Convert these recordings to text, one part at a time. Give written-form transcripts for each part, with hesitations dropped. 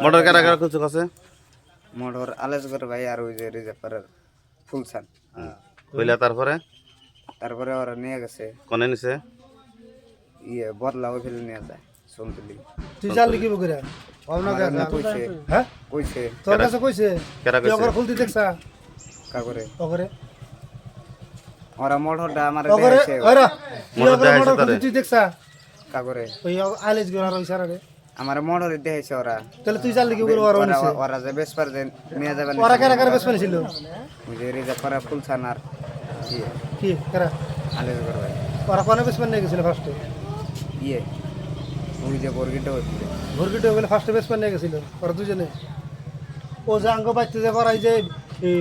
Motor কারা কারা কিছু কাছে মোটর আলেশগর ভাই আর ওই যে রিজার্ভারের ফুলসান কইলা তারপরে ওরা নিয়ে গেছে কোনে নিছে বদলা ওই ফেলে নিয়ে যায় সন্তুলি তুই জানলি কি বকরে ভাবনা আমারে কাছে কইছে হ্যাঁ কইছে তোর কাছে কইছে কেরা তুই কইছে ওকরে খুলতে দেখছা কাগরে ওকরে ওরা মোটরটা আমারে ওকরে দেখাইছে ওরা মোটর ওকরে দেখাইছে মোটর তারে। খুলতে তুই দেখছা কাগরে ওই আইলেজ গোরা রইছে রে আমারে মোটরে দেখাইছে ওরা তাহলে তুই জানলি কি বকরে ওরা নিছে ওরা যে বেসপার যে নিয়ে যাবেন ওরা কারা কারা বেশ ছিল ওই যে রিজার্ভারের ফুলসান আর কি কারা আলেশগর ভাই ওরা কোনে বেশ নিয়ে গেছিল ফার্স্টে ওই যে বর্গিটা হইছিল ভর্গিটা বলে ফার্স্টে বেশ নিয়ে গেছিল ওরা দুজনে ও যে আঙ্গ বাইতে যে করাই যে এই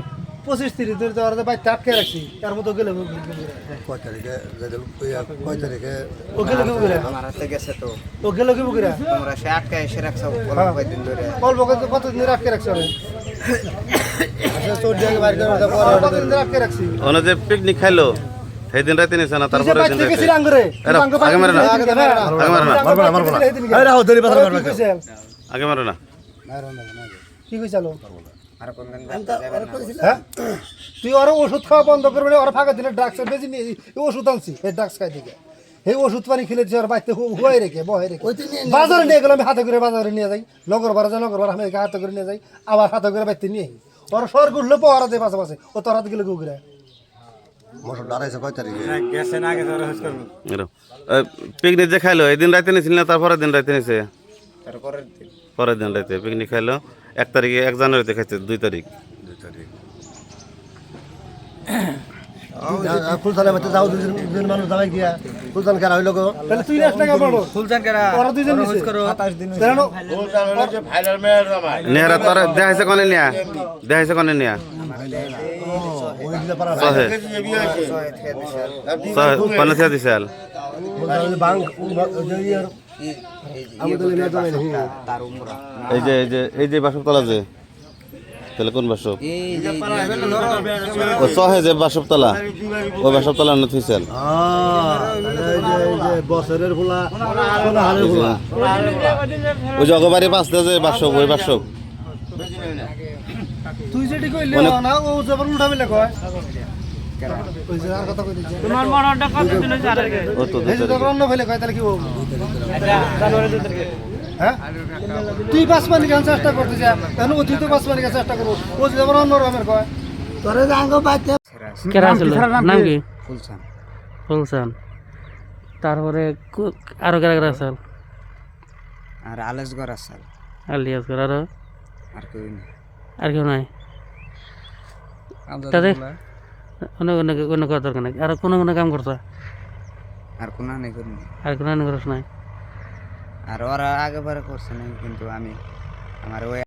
25-30 ধরে ওরা যে বাইতে আটকে রাখছি তার মতো গেলে কয় তারিখে কয় তারিখে ও গেলে কি বকরে আমার হাতে গেছে তো ও গেলে কি বকরে তোমরা সে আটকে এসে রাখছো অল্প কয়েকদিন ধরে অল্প কতদিন আটকে রাখছি ওরা চোর জায়গায় বাইরে করে কতদিন আটকে রাখছি ওনা যে পিকনিক খাইলো সেই দিন রাতে নিছে না তারপরে দিন রাতে গেছিল আঙ্গুরে এরা আগে মারে না আগে মারে না এই রাও ধরি পাথর মারবা আগে মারে না কি কইছালো আর কোনদিন যাবেন না হ্যাঁ তুই ওর ওষুধ খাওয়া বন্ধ করবি না ওর ফাঁকা দিলে ড্রাগস বেশি নিয়ে ওষুধ আনছি এই ড্রাগস খাই থেকে এই ওষুধ পানি খেলেছি ওর বাড়িতে হুয়াই রেখে বহে রেখে বাজারে নিয়ে গেলাম হাতে করে বাজারে নিয়ে যাই নগর বাজার যায় নগর আমি হাতে করে নিয়ে যাই আবার হাতে করে বাড়িতে নিয়ে ওর সর করলে পহরা দেয় পাশে পাশে ও তোর হাতে গেলে গুগরে মোটর দাঁড়াইছে কয় তারিখে পিকনিক যে খাইলো এই দিন রাতে নিছিল না তারপরে দিন রাতে নিছে তারপরের দিন পরের দিন রাতে পিকনিক খাইলো 1 তারিখে 1 জানুয়ারিতে খাইছে 2 তারিখ ফুলসানের মধ্যে যাও দুজন মানুষ যাবে গিয়া ফুলসান কেন হইল গো তাহলে তুই রাস্তা কেমন ফুলসান কেরা ওরা দুজন নিছে 27 দিন কেন নেহরা তোর দেখাইছে কোনে নিয়া দেখাইছে কোনে নিয়া ওই দিলে পারা সহে সহে কোনে থেকে দিছাল বাং আমাদের নিয়ে যাবে না তার উমরা এই যে বাসবতলা যে তাহলে কোন বাসব ও সহে যে বাসবতলা ওই বাসবতলা না থইছাল বছরের ফুলা সোনা হালের ফুলা ওই জগবাড়ি পাঁচটা যে বাসব ওই বাসব তুই যেটি কইলি না ও জবর উল্টা মিলে কয় ওই যে আর কথা কই দিছে তোমার মনটা কত দিন হইছে আগে ও তো এই যে জবর অন্য ফেলে কয় তাহলে কি হবে হ্যাঁ তুই পাঁচ পানি গান চেষ্টা করতে যা কেন ও তুই তো পাঁচ পানি গান চেষ্টা করবো ও যে জবর অন্য রকমের কয় তোরে আঙ্গ বাইতে কেরা ছিল নাম কি ফুলসান ফুলসান তারপরে আরো কেরা কেরা আছে আর আলেশগর আসাল আলিয়াস করে আরো আর কই না আর কেউ নাই তাদের অনেক অনেক অন্য কথা দরকার নাই আর কোনো কোনো কাম করছো আর কোন নাই করি আর কোনো করছ নাই আর ওরা আগে পরে করছে না কিন্তু আমি আমার ওই